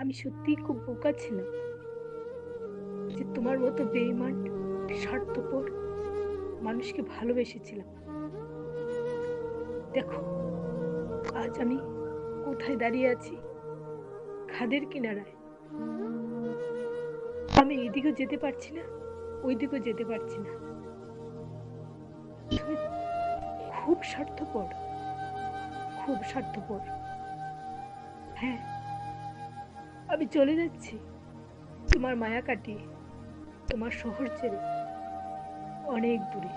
আমি সত্যিই খুব বোকা ছিলাম যে তোমার মতো বেঈমান, স্বার্থপর মানুষকে ভালোবেসেছিলাম। দেখো, আজ আমি কোথায় দাঁড়িয়ে আছি? খাদের কিনারায়। আমি এইদিকেও যেতে পারছি না, ওইদিকেও যেতে পারছি না। তুমি খুব স্বার্থপর, খুব স্বার্থপর। হ্যাঁ, আমি চলে যাচ্ছি তোমার মায়া কাটিয়ে, তোমার শহর ছেড়ে অনেক দূরে।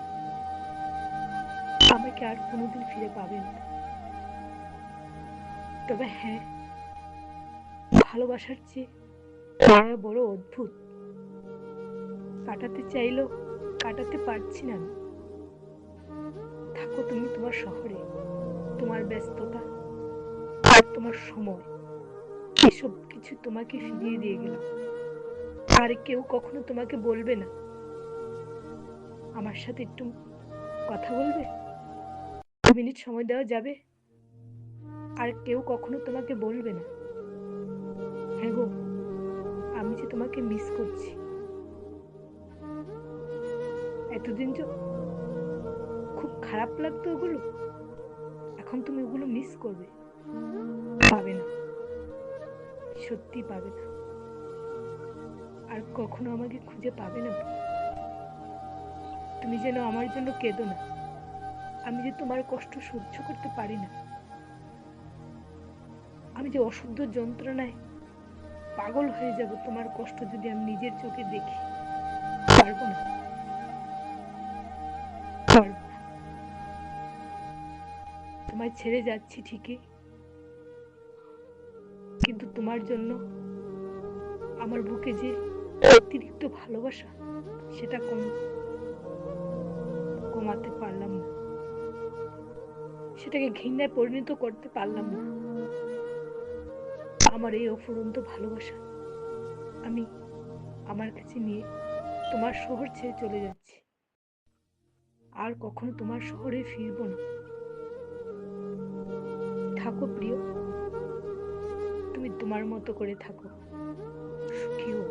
আমাকে আর কোনোদিন ফিরে পাবে না। তবে হ্যাঁ, ভালোবাসার চেয়ে মায়া বড় অদ্ভুত। কাটাতে চাইলেও কাটাতে পারছি না আমি। থাকো তুমি তোমার শহরে, তোমার ব্যস্ততা আর তোমার সময়, এসব কিছু তোমাকে ফিরিয়ে দিয়ে গেলাম। আর কেউ কখনো তোমাকে বলবে না, আমার সাথে একটু কথা বলবে? 2 মিনিট সময় দেওয়া যাবে? আর কেউ কখনো তোমাকে বলবে না, হ্যাঁ গো, আমি যে তোমাকে মিস করছি। এতদিন যে খুব খারাপ লাগতো ওগুলো, এখন তুমি ওগুলো মিস করবে? পাবে না, সত্যি পাবে না। আর কখনো আমাকে খুঁজে পাবে না। তুমি যেন আমার জন্য কেঁদো না। আমি যে তোমার কষ্ট সহ্য করতে পারি না। আমি যে অসহ্য যন্ত্রণায় পাগল হয়ে যাব তোমার কষ্ট যদি আমি নিজের চোখে দেখি। পারবো না, পারবো না। তোমায় ছেড়ে যাচ্ছি ঠিকই, কিন্তু তোমার জন্য আমার বুকে যে অতিরিক্ত ভালোবাসা, সেটা কমাতে পারলাম না। সেটাকে ঘৃণায় পরিণত করতে পারলাম না। আমার এই অফুরন্ত ভালোবাসা আমি আমার কাছে নিয়ে তোমার শহর ছেড়ে চলে যাচ্ছি। আর কখনো তোমার শহরে ফিরবো না। থাকো প্রিয়, তুমি তোমার মতো করে থাকো, সুখী হও।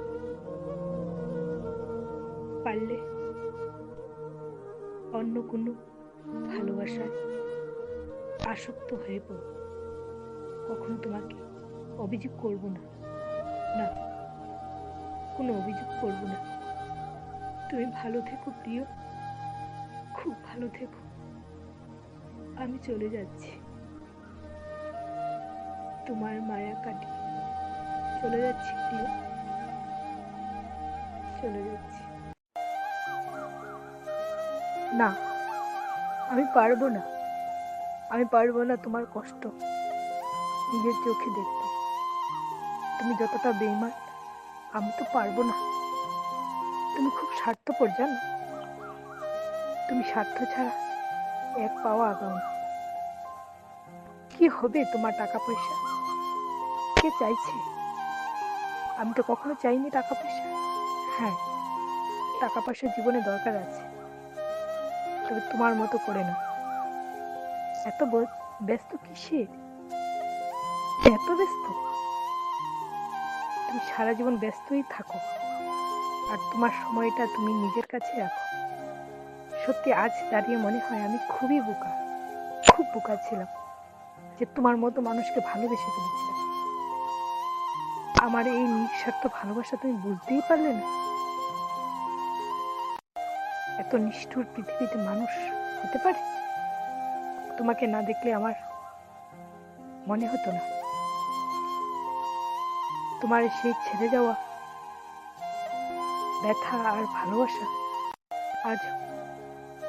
পারলে অন্য কোনো ভালোবাসায় আসক্ত হয়ে পড়ো। কখনো তোমাকে অভিযোগ করব না, না, কোনো অভিযোগ করব না। তুমি ভালো থেকো প্রিয়, খুব ভালো থেকো। আমি চলে যাচ্ছি তোমার মায়া কাটিয়ে, চলে যাচ্ছি প্রিয়, চলে যাচ্ছি। না, আমি পারবো না, আমি পারবো না তোমার কষ্ট নিজের চোখে দেখতে। তুমি যতটা বেইমান, আমি তো পারবো না। তুমি খুব স্বার্থপর জানো। তুমি স্বার্থ ছাড়া এক পাও আগাও না। কি হবে তোমার টাকা পয়সা? কে চাইছে? আমি তো কখনো চাইনি টাকা পয়সা। হ্যাঁ, টাকা পয়সা জীবনে দরকার আছে, তবে তোমার মতো করে না। এত ব্যস্ত কিসের? এত ব্যস্ত? তুমি সারা জীবন ব্যস্তই থাকো, আর তোমার সময়টা তুমি নিজের কাছে রাখো। সত্যি আজ দাঁড়িয়ে মনে হয় আমি খুবই বোকা, খুব বোকা ছিলাম যে তোমার মতো মানুষকে ভালোবেসে ফেলেছিলাম। আমার এই নিঃস্বার্থ ভালোবাসা তুমি বুঝতেই পারলে না? এত নিষ্ঠুর পৃথিবীতে মানুষ হতে পারে? তোমাকে না দেখলে আমার মনে হতো না। তোমার সেই ছেড়ে যাওয়া ব্যথা আর ভালোবাসা, আজ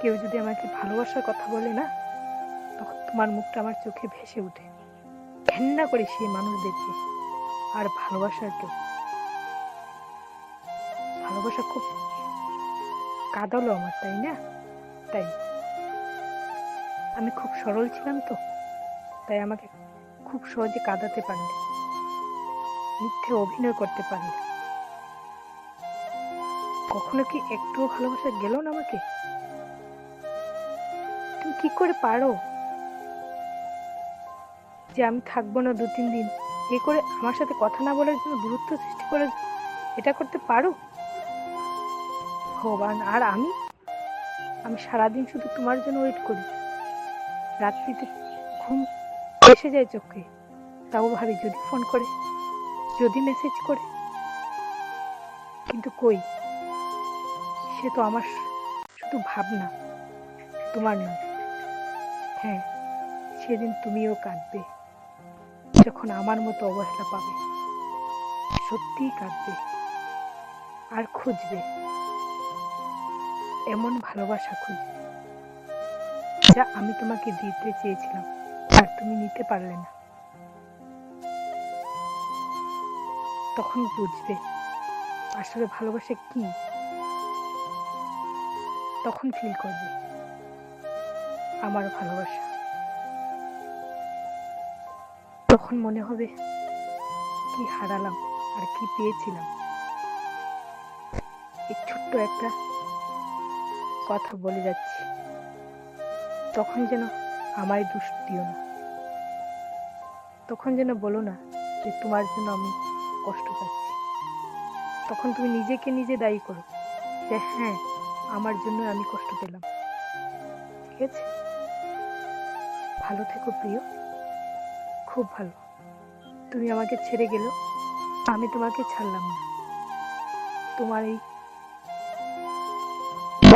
কেউ যদি আমাকে ভালোবাসার কথা বলে না, তখন তোমার মুখটা আমার চোখে ভেসে ওঠে। ঘেন্না করে সেই মানুষদেরকে আর ভালোবাসার কেউ। ভালোবাসা খুব কাঁদালো আমার, তাই না? তাই আমি খুব সরল ছিলাম তো, তাই আমাকে খুব সহজে কাঁদাতে পারলে, মিথ্যে অভিনয় করতে পারলে। কখনো কি একটুও ভালোবাসা গেল না আমাকে? তুমি কি করে পারো যে আমি থাকবো না 2-3 দিন, এ করে আমার সাথে কথা না বলার জন্য দূরত্ব সৃষ্টি করার জন্য এটা করতে পারো? ভগবান, আর আমি আমি সারাদিন শুধু তোমার জন্য ওয়েট করি। রাত্রিতে ঘুম এসে যায় চোখে, তাও ভাবি যদি ফোন করে, যদি মেসেজ করে, কিন্তু কই, সে তো আমার শুধু ভাবনা, তোমার নয়। হ্যাঁ, সেদিন তুমিও কাঁদবে যখন আমার মতো অবহেলা পাবে, সত্যিই কাঁদবে আর খুঁজবে, এমন ভালোবাসা খুঁজবে যা আমি তোমাকে দিতে চেয়েছিলাম আর তুমি নিতে পারলে না। তখন বুঝবে আসলে ভালোবাসা কি, তখন ফিল করবে আমার ভালোবাসা। তখন মনে হবে কি হারালাম আর কি পেয়েছিলাম। এই ছোট্ট একটা কথা বলে যাচ্ছি, তখন যেন আমায় দোষ দিও না, তখন যেন বলো না যে তোমার জন্য আমি কষ্ট পাচ্ছি। তখন তুমি নিজেকে নিজে দায়ী করো যে হ্যাঁ, আমার জন্য আমি কষ্ট পেলাম। ঠিক আছে? ভালো থেকো প্রিয়, খুব ভালো। তুমি আমাকে ছেড়ে গেলেও আমি তোমাকে ছাড়লাম না। তোমার এই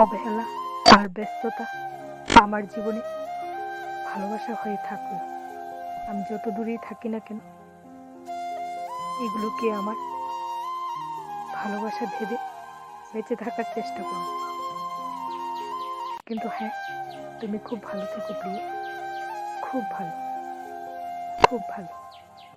অবহেলা আর ব্যস্ততা আমার জীবনে ভালোবাসা হয়ে থাকলো। আমি যত দূরেই থাকি না কেন, এগুলোকে আমার ভালোবাসা ভেবে বেঁচে থাকার চেষ্টা করো। কিন্তু হ্যাঁ, তুমি খুব ভালো থেকো প্রিয়, খুব ভালো, খুব ভালো।